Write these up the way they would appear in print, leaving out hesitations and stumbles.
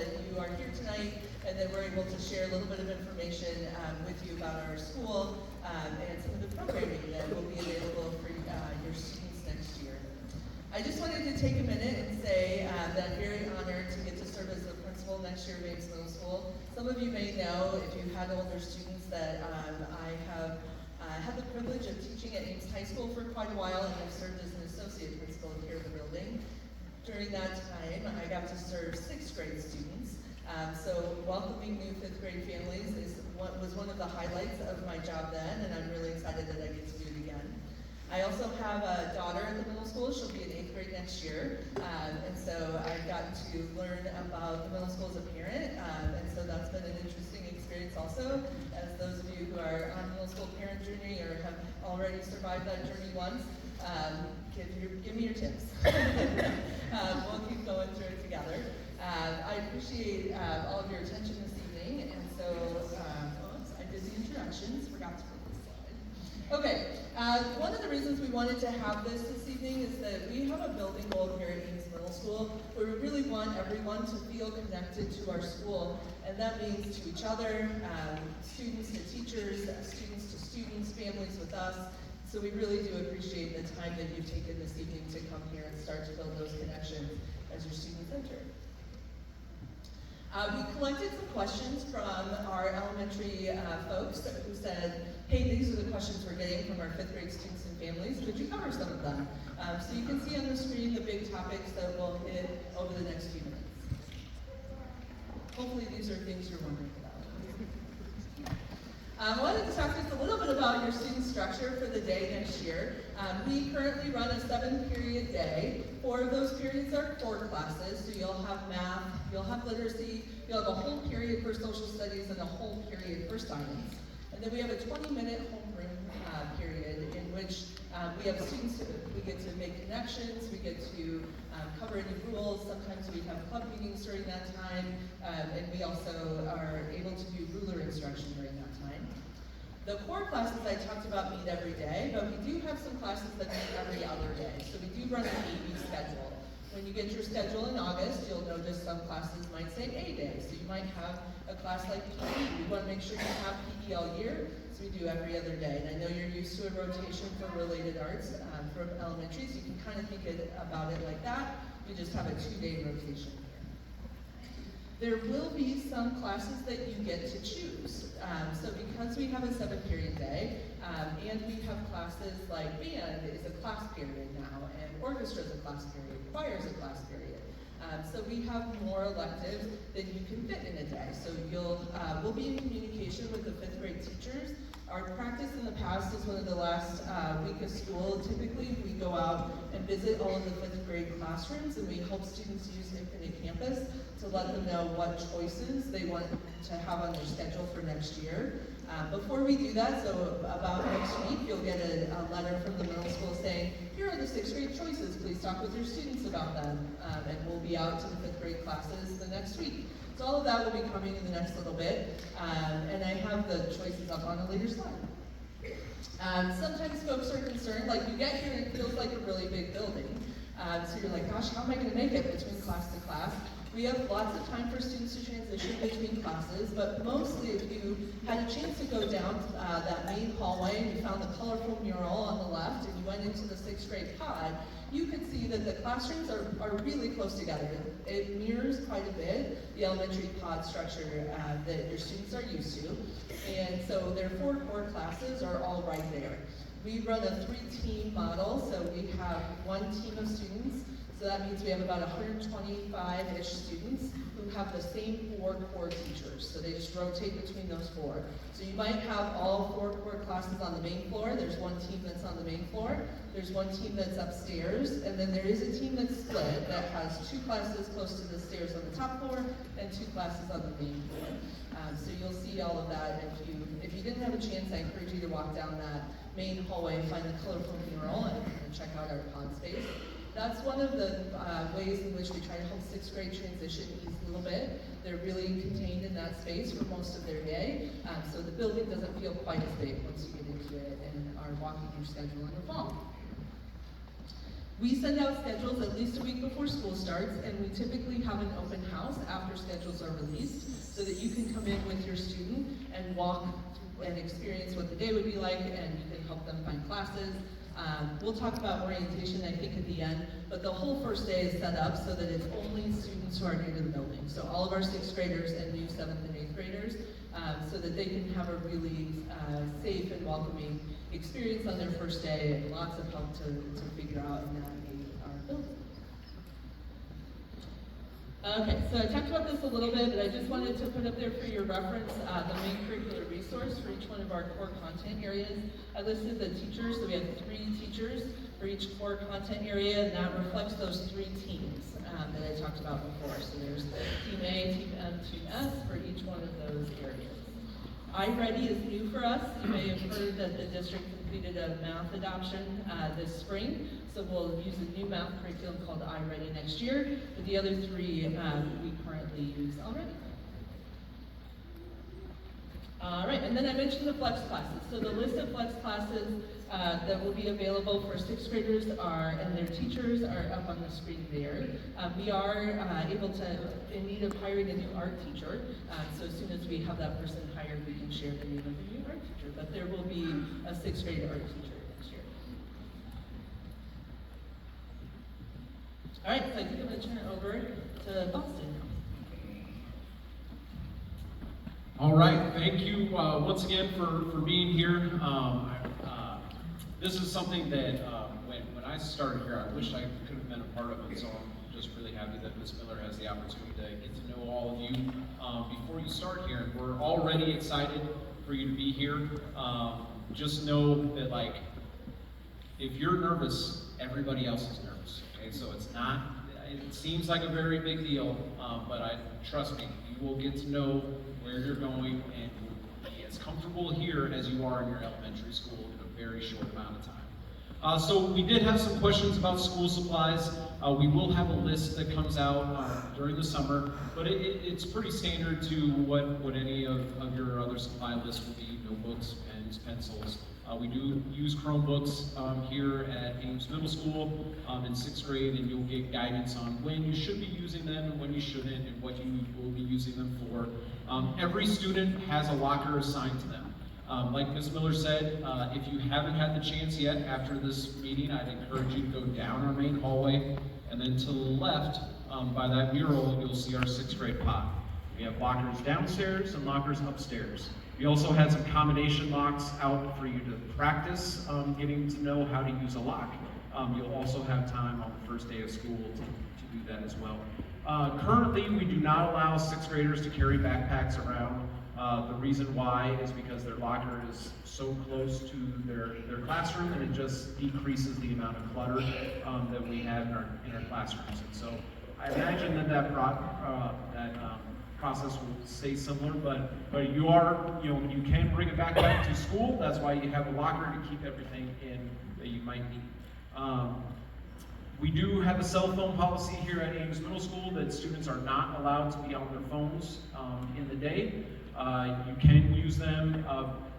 that you are here tonight and that we're able to share a little bit of information with you about our school and some of the programming that will be available for your students next year. I just wanted to take a minute and say that I'm very honored to get to serve as the principal next year of Ames Middle School. Some of you may know, if you had older students, that I have had the privilege of teaching at Ames High School for quite a while, and I've served as an associate principal here at the building. During that time, I got to serve 6th grade students. So welcoming new 5th grade families was one of the highlights of my job then, and I'm really excited that I get to do it again. I also have a daughter at the middle school. She'll be in 8th grade next year. And so I've gotten to learn about the middle school as a parent. And so that's been an interesting experience also, as those of you who are on middle school parent journey or have already survived that journey once, give me your tips. We'll keep going through it together. I appreciate all of your attention this evening. And so, oops, I did the introductions, forgot to put this slide. Okay, one of the reasons we wanted to have this evening is that we have a building goal here at Ames Middle School where we really want everyone to feel connected to our school, and that means to each other, students to teachers, students to students, families with us. So we really do appreciate the time that you've taken this evening to come here and start to build those connections as your students enter. We collected some questions from our elementary folks who said, hey, these are the questions we're getting from our 5th grade students and families. Could you cover some of them? So you can see on the screen the big topics that we'll hit over the next few minutes. Hopefully these are things you're wondering about. I wanted to talk just a little bit about your student structure for the day next year. We currently run a 7-period day. 4 of those periods are core classes, so you'll have math, you'll have literacy, you'll have a whole period for social studies and a whole period for science. And then we have a 20-minute homeroom period in which we have students, we get to make connections, we get to cover any rules. Sometimes we have club meetings during that time, and we also are able to do ruler instruction during that time. The core classes I talked about meet every day, but we do have some classes that meet every other day. So we do run an AB schedule. When you get your schedule in August, you'll notice some classes might say A day. So you might have a class like PE. We want to make sure you have PE all year, so we do every other day. And I know you're used to a rotation for related arts from elementary, so you can kind of think about it like that. We just have a 2-day rotation here. There will be some classes that you get to choose. So because we have a 7-period day, and we have classes like band is a class period now, and orchestra is a class period, choir is a class period. So we have more electives than you can fit in a day. So we'll be in communication with the 5th grade teachers. Our practice in the past is one of the last week of school. Typically, we go out and visit all of the 5th grade classrooms, and we help students use Infinite Campus to let them know what choices they want to have on their schedule for next year. Before we do that, so about next week, you'll get a letter from the middle school saying, here are the 6th grade choices, please talk with your students about them, and we'll be out to the 5th grade classes the next week. So all of that will be coming in the next little bit, and I have the choices up on a later slide. Sometimes folks are concerned, like you get here and it feels like a really big building, so you're like, gosh, how am I going to make it between class to class? We have lots of time for students to transition between classes, but mostly if you had a chance to go down that main hallway and you found the colorful mural on the left and you went into the 6th grade pod, you could see that the classrooms are really close together. It mirrors quite a bit the elementary pod structure that your students are used to. And so their 4 core classes are all right there. We run a 3-team model, so we have 1 team of students. So that means we have about 125-ish students who have the same 4 core teachers. So they just rotate between those 4. So you might have all 4 core classes on the main floor. There's 1 team that's on the main floor. There's 1 team that's upstairs. And then there is a team that's split that has 2 classes close to the stairs on the top floor and 2 classes on the main floor. So you'll see all of that. If you didn't have a chance, I encourage you to walk down that main hallway and find the colorful mural and check out our pod space. That's one of the ways in which we try to help 6th grade transition ease a little bit. They're really contained in that space for most of their day, so the building doesn't feel quite as big once you get into it and are walking your schedule in the fall. We send out schedules at least a week before school starts, and we typically have an open house after schedules are released so that you can come in with your student and walk and experience what the day would be like, and you can help them find classes. We'll talk about orientation, I think, at the end, but the whole first day is set up so that it's only students who are new to the building. So all of our 6th graders and new 7th and 8th graders, so that they can have a really safe and welcoming experience on their first day, and lots of help to figure out and navigate our building. Okay, so I talked about this a little bit, but I just wanted to put up there for your reference the main curricular resource for each one of our core content areas. I listed the teachers, so we have 3 teachers for each core content area, and that reflects those 3 teams that I talked about before. So there's Team A, Team M, Team S for each one of those areas. iReady is new for us. You may have heard that the district completed a math adoption this spring, so we'll use a new math curriculum called iReady next year, but the other 3 we currently use already. All right, and then I mentioned the flex classes. So the list of flex classes that will be available for 6th graders and their teachers are up on the screen there. We are able to, in need of hiring a new art teacher. So as soon as we have that person hired, we can share the name of the new art teacher. But there will be a 6th grade art teacher next year. All right, so I think I'm going to turn it over to Boston now. All right, thank you once again for being here. This is something that when I started here, I wish I could have been a part of it, so I'm just really happy that Ms. Miller has the opportunity to get to know all of you before you start here. We're already excited for you to be here. Just know that, like, if you're nervous, everybody else is nervous, okay? So it seems like a very big deal, but trust me, you will get to know where you're going and be as comfortable here as you are in your elementary school in a very short amount of time. So we did have some questions about school supplies. We will have a list that comes out during the summer, but it's pretty standard to what any of your other supply lists will be: notebooks, pens, pencils. We do use Chromebooks here at AMS Middle School in 6th grade, and you'll get guidance on when you should be using them and when you shouldn't, and what you will be using them for. Every student has a locker assigned to them. Like Ms. Miller said, if you haven't had the chance yet after this meeting, I'd encourage you to go down our main hallway, and then to the left by that mural, you'll see our 6th grade pod. We have lockers downstairs and lockers upstairs. We also had some combination locks out for you to practice getting to know how to use a lock. You'll also have time on the first day of school to do that as well. Currently, we do not allow 6th graders to carry backpacks around. The reason why is because their locker is so close to their classroom, and it just decreases the amount of clutter that we have in our classrooms. And so I imagine that process will stay similar, but you can bring a backpack to school. That's why you have a locker to keep everything in that you might need. We do have a cell phone policy here at AMS Middle School that students are not allowed to be on their phones in the day. You can use them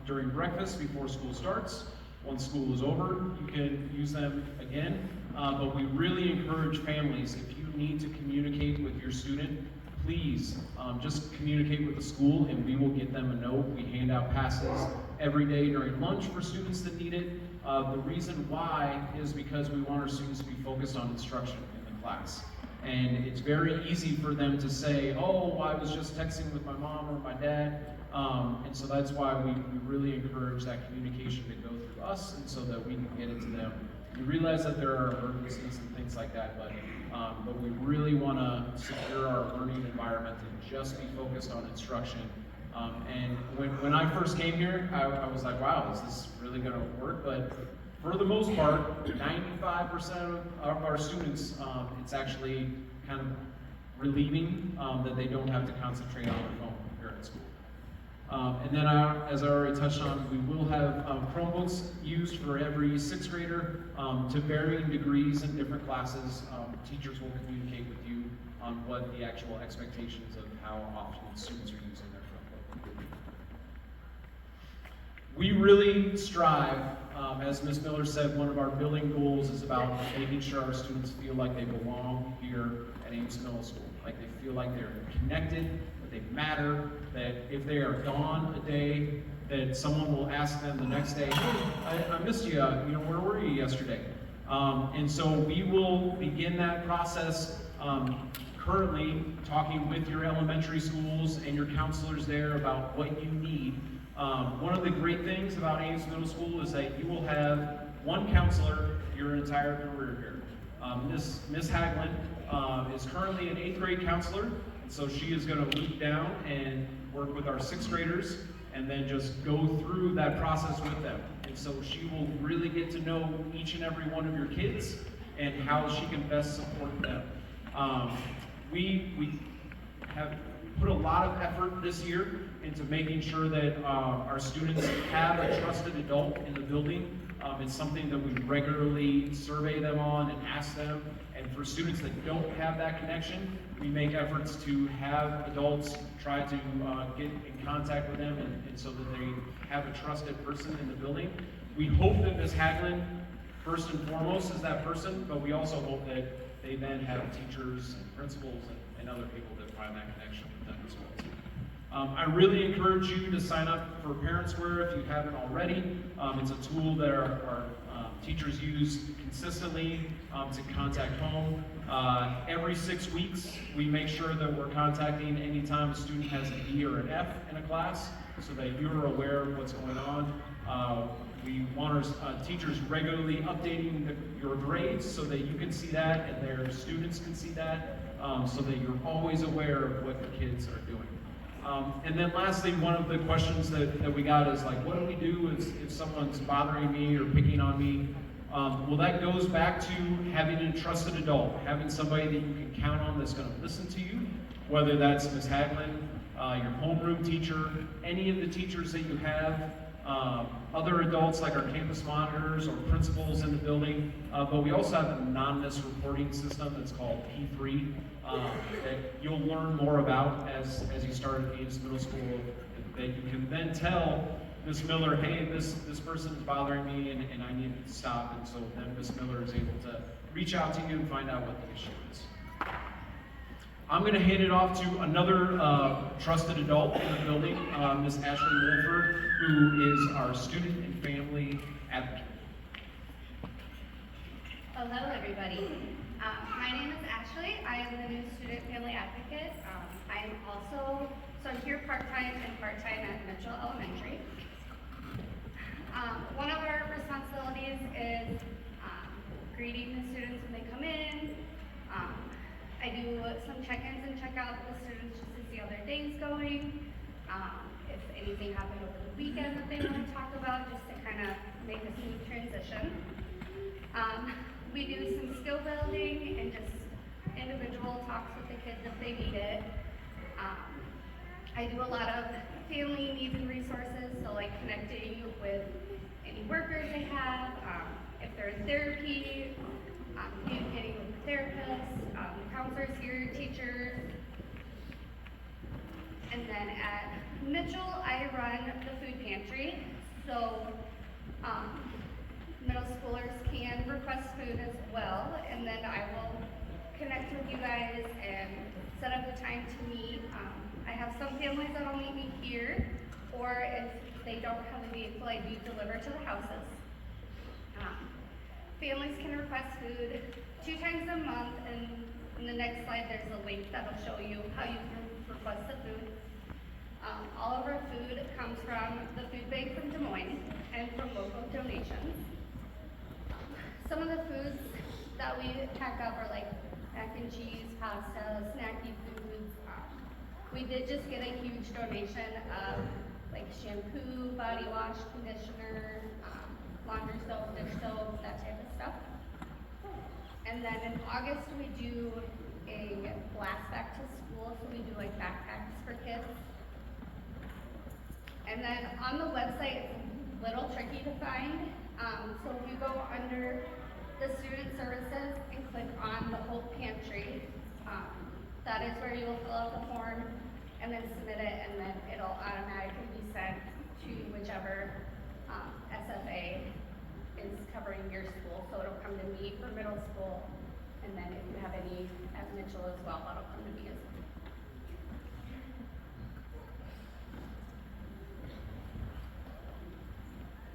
during breakfast before school starts. Once school is over, you can use them again. But we really encourage families, if you need to communicate with your student, please just communicate with the school and we will get them a note. We hand out passes every day during lunch for students that need it. The reason why is because we want our students to be focused on instruction in the class. And it's very easy for them to say, oh, I was just texting with my mom or my dad. And so that's why we really encourage that communication to go through us, and so that we can get it to them. We realize that there are emergencies and things like that, but we really want to secure our learning environment and just be focused on instruction. And when I first came here, I was like, wow, is this really going to work? But for the most part, 95% of our students, it's actually kind of relieving that they don't have to concentrate on their phone here at school. And then, as I already touched on, we will have Chromebooks used for every 6th grader to varying degrees in different classes. Teachers will communicate with you on what the actual expectations of how often students are using their Chromebook. We really strive As Ms. Miller said, one of our building goals is about making sure our students feel like they belong here at AMS Middle School, like they feel like they're connected, that they matter, that if they are gone a day, that someone will ask them the next day, hey, I missed you, where were you yesterday? And so we will begin that process currently talking with your elementary schools and your counselors there about what you need. One of the great things about AMS Middle School is that you will have one counselor your entire career here. Ms. Haglund is currently an 8th grade counselor, and so she is going to loop down and work with our 6th graders and then just go through that process with them. And so she will really get to know each and every one of your kids and how she can best support them. We have put a lot of effort this year into making sure that our students have a trusted adult in the building. It's something that we regularly survey them on and ask them. And for students that don't have that connection, we make efforts to have adults try to get in contact with them and so that they have a trusted person in the building. We hope that Ms. Haglund, first and foremost, is that person, but we also hope that they then have teachers and principals and other people that find that connection with them as well. I really encourage you to sign up for ParentsWare if you haven't already. It's a tool that our teachers use consistently to contact home. Every 6 weeks, we make sure that we're contacting anytime a student has an E or an F in a class so that you're aware of what's going on. We want our teachers regularly updating your grades so that you can see that and their students can see that so that you're always aware of what the kids are doing. And then lastly, one of the questions that we got is like, what do we do if someone's bothering me or picking on me? Well, that goes back to having a trusted adult, having somebody that you can count on that's going to listen to you, whether that's Ms. Haglund, your homeroom teacher, any of the teachers that you have, other adults like our campus monitors or principals in the building, but we also have an anonymous reporting system that's called P3 that you'll learn more about as you start at AMS Middle School, that you can then tell Ms. Miller, hey, this person is bothering me and I need to stop, and so then Ms. Miller is able to reach out to you and find out what the issue is. I'm going to hand it off to another trusted adult in the building, Ms. Ashley Wolford, who is our student and family advocate. Hello, everybody. My name is Ashley. I am the new student family advocate. I'm here part-time and part-time at Mitchell Elementary. One of our responsibilities is greeting the students when they come in. I do some check-ins and check-outs with students just to see how their day's going. If anything happened over the weekend that they want to talk about, just to kind of make a smooth transition. We do some skill building and just individual talks with the kids if they need it. I do a lot of family needs and resources, so like connecting with any workers they have, if they're in therapy, communicating with the therapists, counselors here, teachers. And then at Mitchell, I run the food pantry, so middle schoolers can request food as well, and then I will connect with you guys and set up a time to meet. I have some families that will meet me here, or if they don't have a vehicle, I do deliver to the houses. Families can request food 2 times a month, and in the next slide there's a link that will show you how you can request the food. All of our food comes from the food bank from Des Moines and from local donations. Some of the foods that we pack up are like mac and cheese, pasta, snacky foods. We did just get a huge donation of like shampoo, body wash, conditioner, laundry soap, dish soap, that type of stuff. And then in August we do a blast back to school, so we do like backpacks for kids. And then on the website, it's a little tricky to find. So if you go under the student services and click on the Hope Pantry, that is where you will fill out the form and then submit it, and then it'll automatically be sent to whichever SFA is covering your school, so it'll come to me for middle school, and then if you have any at Mitchell as well, that'll come to me as well.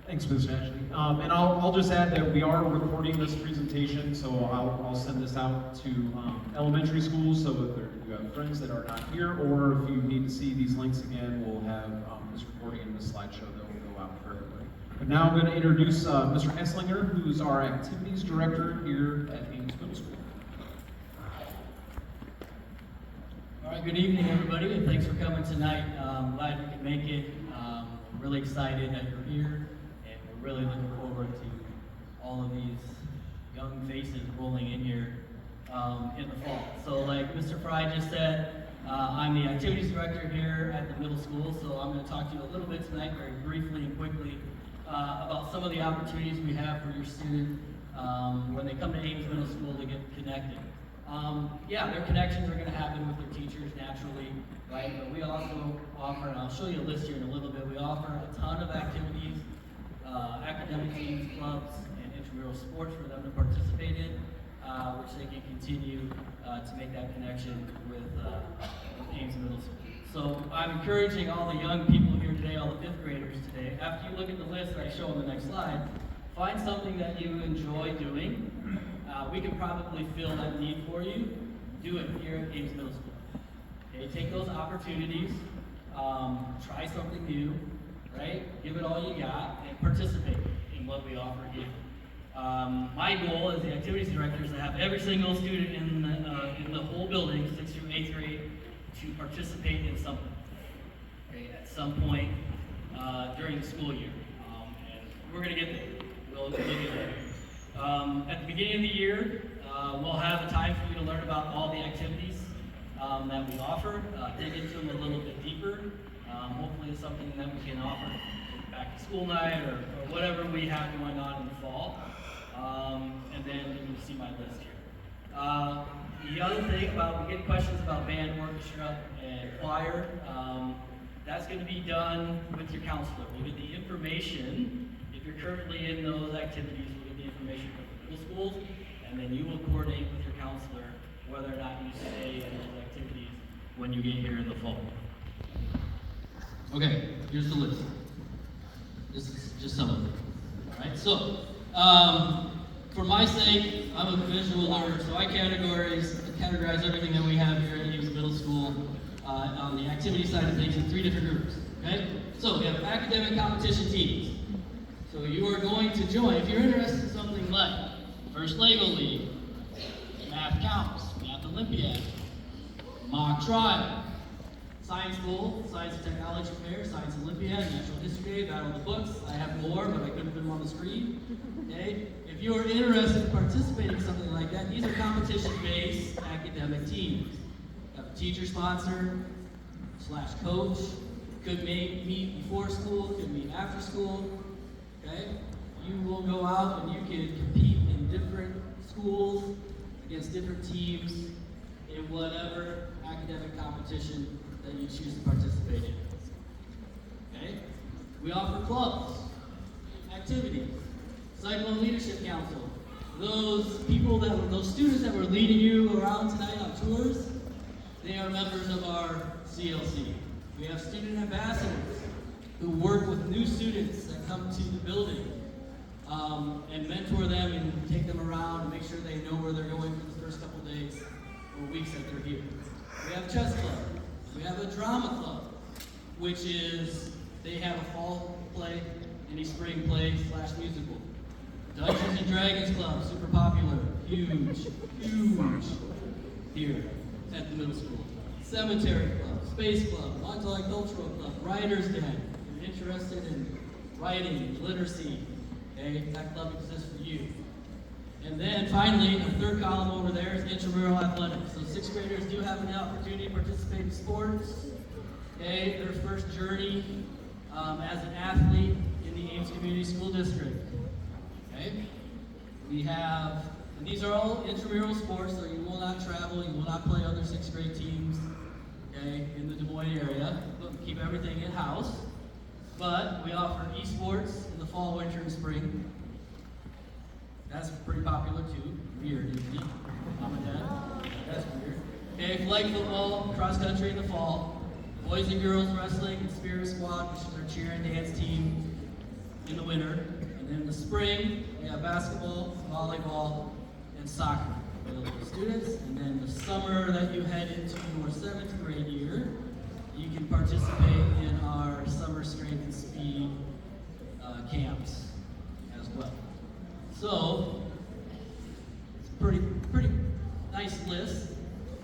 Thanks, Ms. Ashley. And I'll just add that we are recording this presentation, so I'll send this out to elementary schools, so if you have friends that are not here, or if you need to see these links again, we'll have this recording and this slideshow that will go out for everybody. But now I'm going to introduce Mr. Esslinger, who's our activities director here at AMS Middle School. All right, good evening, everybody, and thanks for coming tonight. I'm glad you could make it. We're really excited that you're here, and we're really looking forward to all of these young faces rolling in here in the fall. So like Mr. Fry just said, I'm the activities director here at the middle school, so I'm going to talk to you a little bit tonight, very briefly and quickly, about some of the opportunities we have for your student when they come to Ames Middle School to get connected. Yeah, their connections are going to happen with their teachers naturally, right? But we also offer, and I'll show you a list here in a little bit, we offer a ton of activities, academic teams, clubs, and intramural sports for them to participate in, which they can continue to make that connection with Ames Middle School. So I'm encouraging all the young people here today, all the fifth graders today, after you look at the list that I show on the next slide, find something that you enjoy doing. We can probably fill that need for you. Do it here at Ames Middle School. Okay, take those opportunities, try something new, right? Give it all you got and participate in what we offer here. My goal as the activities director is to have every single student in the whole building, 6th through 8th grade, to participate in something, okay, at some point during the school year. And we're going to get there. We'll get there. At the beginning of the year, we'll have a time for you to learn about all the activities that we offer, dig into them a little bit deeper. Hopefully it's something that we can offer back to school night or whatever we have going on in the fall. And then you can see my list here. The other thing about, we get questions about band, orchestra, and choir. That's going to be done with your counselor. We'll get the information. If you're currently in those activities, we'll get the information from the middle schools, and then you will coordinate with your counselor whether or not you stay in those activities when you get here in the fall. Okay, here's the list. This is just some of it. All right, so for my sake, I'm a visual learner, so I categorize everything that we have here at Ames Middle School on the activity side of things in 3 different groups. Okay, so we have academic competition teams. So you are going to join, if you're interested in something like First Lego League, Math Counts, Math Olympiad, Mock Trial, Science Bowl, Science and Technology Fair, Science Olympiad, Natural History Day, Battle of the Books. I have more, but I couldn't put them on the screen. Okay? If you are interested in participating in something like that, these are competition-based academic teams. You have a teacher sponsor / coach. Could meet before school, could meet after school. Okay? You will go out and you can compete in different schools against different teams in whatever academic competition that you choose to participate in. Okay? We offer clubs, activities, Cyclone Leadership Council. Those students that were leading you around tonight on tours, they are members of our CLC. We have student ambassadors who work with new students that come to the building and mentor them and take them around and make sure they know where they're going for the first couple days or weeks that they're here. We have chess club. We have a drama club, which is they have a fall play and a spring play / musical. Dungeons and Dragons club, super popular, huge here at the middle school. Cemetery club, space club, multicultural club, writer's den. If you're interested in writing, literacy, okay, that club exists for you. And then finally, the third column over there is intramural athletics. So 6th graders do have an opportunity to participate in sports. Okay, their first journey as an athlete in the Ames Community School District. Okay, we have, and these are all intramural sports, so you will not travel, you will not play other 6th grade teams, okay, in the Des Moines area. But we keep everything in-house. But we offer esports in the fall, winter, and spring. That's pretty popular too. Weird, isn't it? Mom and Dad? That's weird. Okay, flag football, cross country in the fall. Boys and girls wrestling and spirit squad, which is our cheer and dance team in the winter. And then in the spring, we have basketball, volleyball, and soccer available to students. And then the summer that you head into your 7th grade year, you can participate in our summer strength and speed camps as well. So, it's a pretty nice list.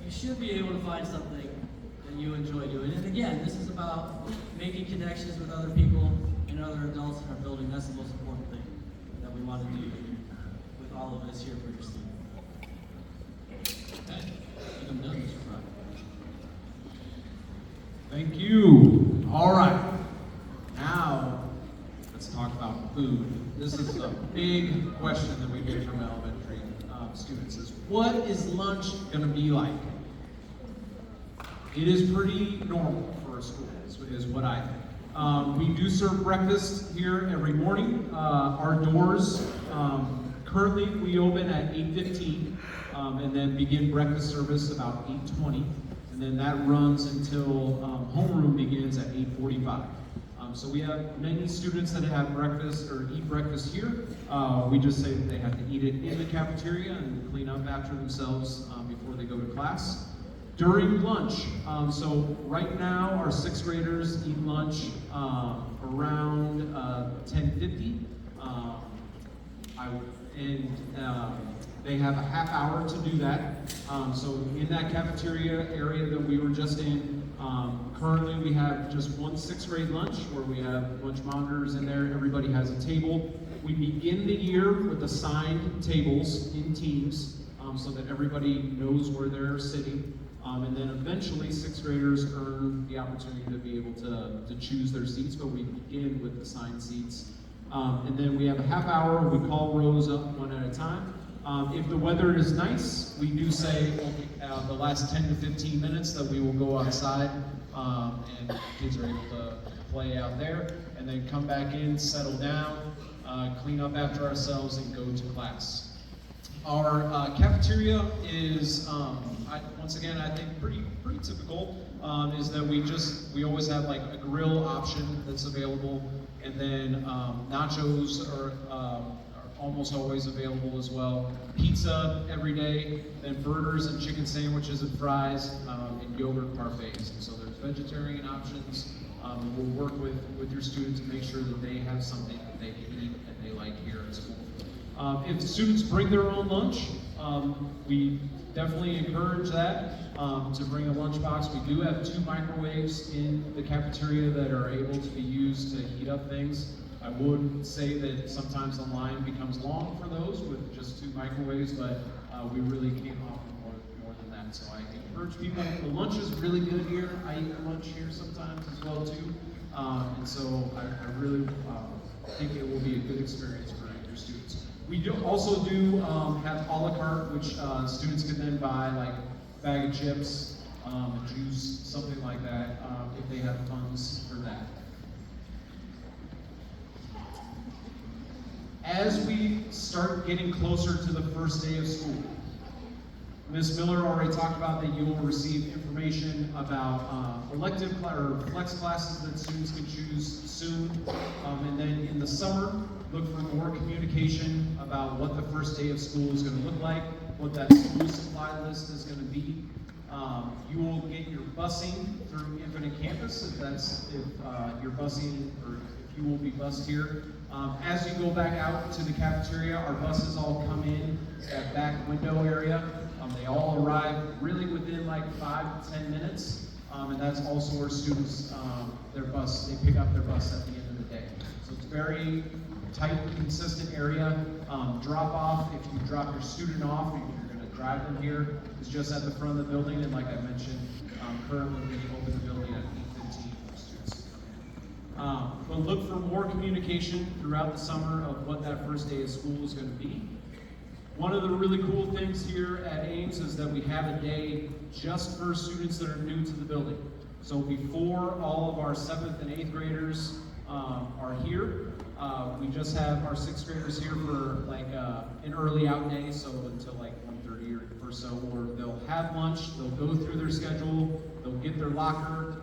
You should be able to find something that you enjoy doing. And again, this is about making connections with other people and other adults in our building. That's the most important thing that we want to do with all of us here for your students. Okay, I think I'm done, Mr. Fry. Thank you. All right. Now, let's talk about food. This is a big question that we get from elementary students is, what is lunch going to be like? It is pretty normal for a school, is what I think. We do serve breakfast here every morning. Our doors, currently we open at 8:15 and then begin breakfast service about 8:20. And then that runs until homeroom begins at 8:45. So we have many students that have breakfast or eat breakfast here. We just say that they have to eat it in the cafeteria and clean up after themselves before they go to class. During lunch, so right now our 6th graders eat lunch around 10:50. They have a half hour to do that. So in that cafeteria area that we were just in, currently we have just one 6th grade lunch where we have lunch monitors in there. Everybody has a table. We begin the year with assigned tables in teams so that everybody knows where they're sitting. And then eventually 6th graders earn the opportunity to be able to choose their seats, but we begin with assigned seats. And then we have a half hour. We call rows up one at a time. If the weather is nice, we do say the last 10 to 15 minutes that we will go outside and kids are able to play out there and then come back in, settle down, clean up after ourselves and go to class. Our cafeteria is, once again, I think pretty typical, is that we always have like a grill option that's available, and then nachos are almost always available as well. Pizza every day, then burgers and chicken sandwiches and fries, and yogurt parfaits. And so there's vegetarian options. We'll work with your students to make sure that they have something that they can eat and they like here at school. If students bring their own lunch, we definitely encourage that, to bring a lunchbox. We do have 2 microwaves in the cafeteria that are able to be used to heat up things. I would say that sometimes the line becomes long for those with just 2 microwaves, but we really can't offer more than that. So I encourage people. The lunch is really good here. I eat lunch here sometimes as well too, and so I really think it will be a good experience for your students. We also do have a la carte, which students can then buy like a bag of chips, a juice, something like that, if they have funds for that. As we start getting closer to the first day of school, Ms. Miller already talked about that you will receive information about elective or flex classes that students can choose soon. And then in the summer, look for more communication about what the first day of school is going to look like, what that school supply list is going to be. You will get your busing through Infinite Campus if you're busing or if you will be bused here. As you go back out to the cafeteria, our buses all come in that back window area. They all arrive really within like 5 to 10 minutes, and that's also where students, they pick up their bus at the end of the day. So it's very tight, consistent area. Drop off, if you drop your student off, if you're going to drive them here, is just at the front of the building, and like I mentioned, currently we open the building at 8:15 for students to come in. But look for more communication throughout the summer of what that first day of school is going to be. One of the really cool things here at AMS is that we have a day just for students that are new to the building. So before all of our 7th and 8th graders are here. We just have our 6th graders here for like an early out day, so until like 1:30 or so, or they'll have lunch, they'll go through their schedule, they'll get their locker,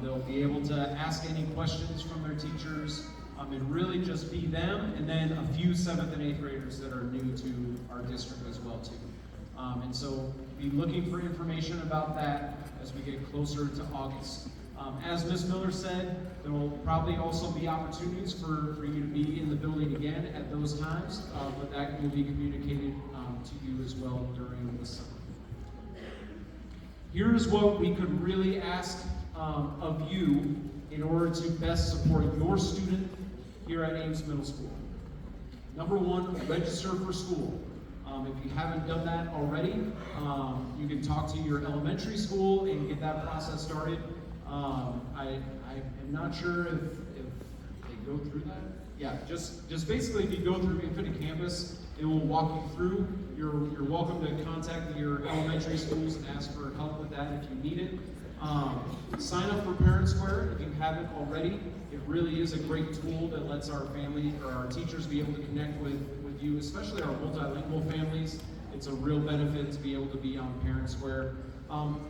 they'll be able to ask any questions from their teachers, and really just be them, and then a few 7th and 8th graders that are new to our district as well too. And so be looking for information about that as we get closer to August. As Ms. Miller said, there will probably also be opportunities for you to be in the building again at those times, but that will be communicated to you as well during the summer. Here's what we could really ask of you in order to best support your student here at Ames Middle School. Number one, register for school. If you haven't done that already, you can talk to your elementary school and get that process started. I am not sure if they go through that. Yeah, just basically if you go through Infinite Campus, it will walk you through. You're welcome to contact your elementary schools and ask for help with that if you need it. Sign up for Parent Square if you haven't already. It really is a great tool that lets our family or our teachers be able to connect with you, especially our multilingual families. It's a real benefit to be able to be on Parent Square.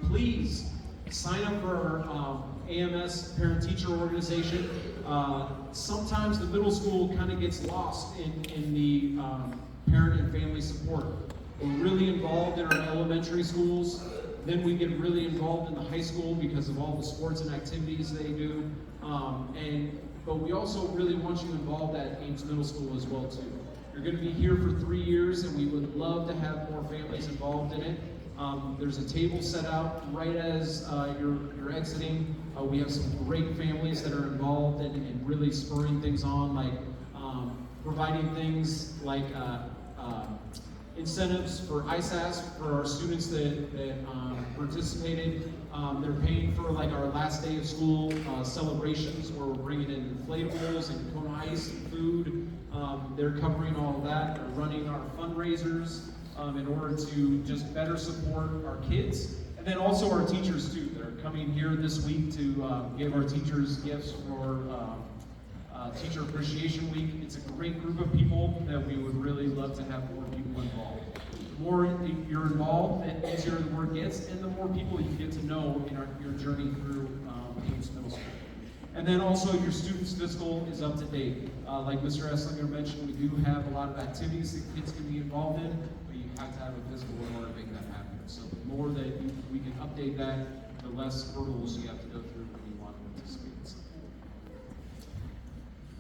Please sign up for our AMS parent-teacher organization. Sometimes the middle school kind of gets lost in the parent and family support. We're really involved in our elementary schools. Then we get really involved in the high school because of all the sports and activities they do. But we also really want you involved at Ames Middle School as well too. You're going to be here for 3 years, and we would love to have more families involved in it. There's a table set out right as you're exiting. We have some great families that are involved in really spurring things on, like providing things like incentives for ISAS for our students that participated. They're paying for like our last day of school celebrations where we're bringing in inflatables and Kona ice and food. They're covering all of that. They're running our fundraisers in order to just better support our kids. And then also our teachers too. They're coming here this week to give our teachers gifts for Teacher Appreciation Week. It's a great group of people that we would really love to have more people involved. The more you're involved, the easier the work gets, and the more people you get to know in your journey through Ames Middle School. And then also your students' physical is up to date. Like Mr. Esslinger mentioned, we do have a lot of activities that kids can be involved in, but you have to have a physical in order to make that happen. So the more that we can update that, the less hurdles you have to go through when you want to participate in something.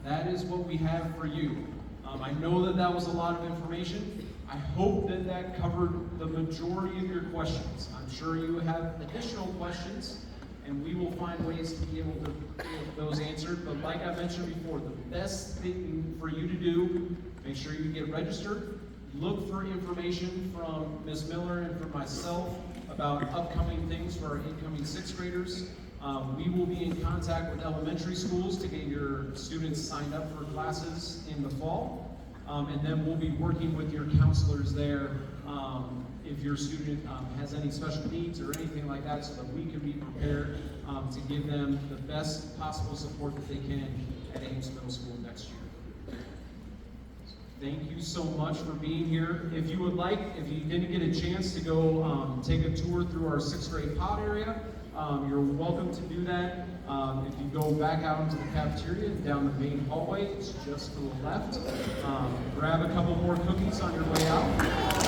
That is what we have for you. I know that was a lot of information. I hope that covered the majority of your questions. I'm sure you have additional questions, and we will find ways to be able to get those answered. But like I mentioned before, the best thing for you to do, make sure you get registered. Look for information from Ms. Miller and from myself about upcoming things for our incoming 6th graders. We will be in contact with elementary schools to get your students signed up for classes in the fall. And then we'll be working with your counselors there if your student has any special needs or anything like that, so that we can be prepared to give them the best possible support that they can at Ames Middle School next year. Thank you so much for being here. If you would like, if you didn't get a chance to go take a tour through our 6th grade pod area, you're welcome to do that. If you go back out into the cafeteria and down the main hallway, it's just to the left. Grab a couple more cookies on your way out.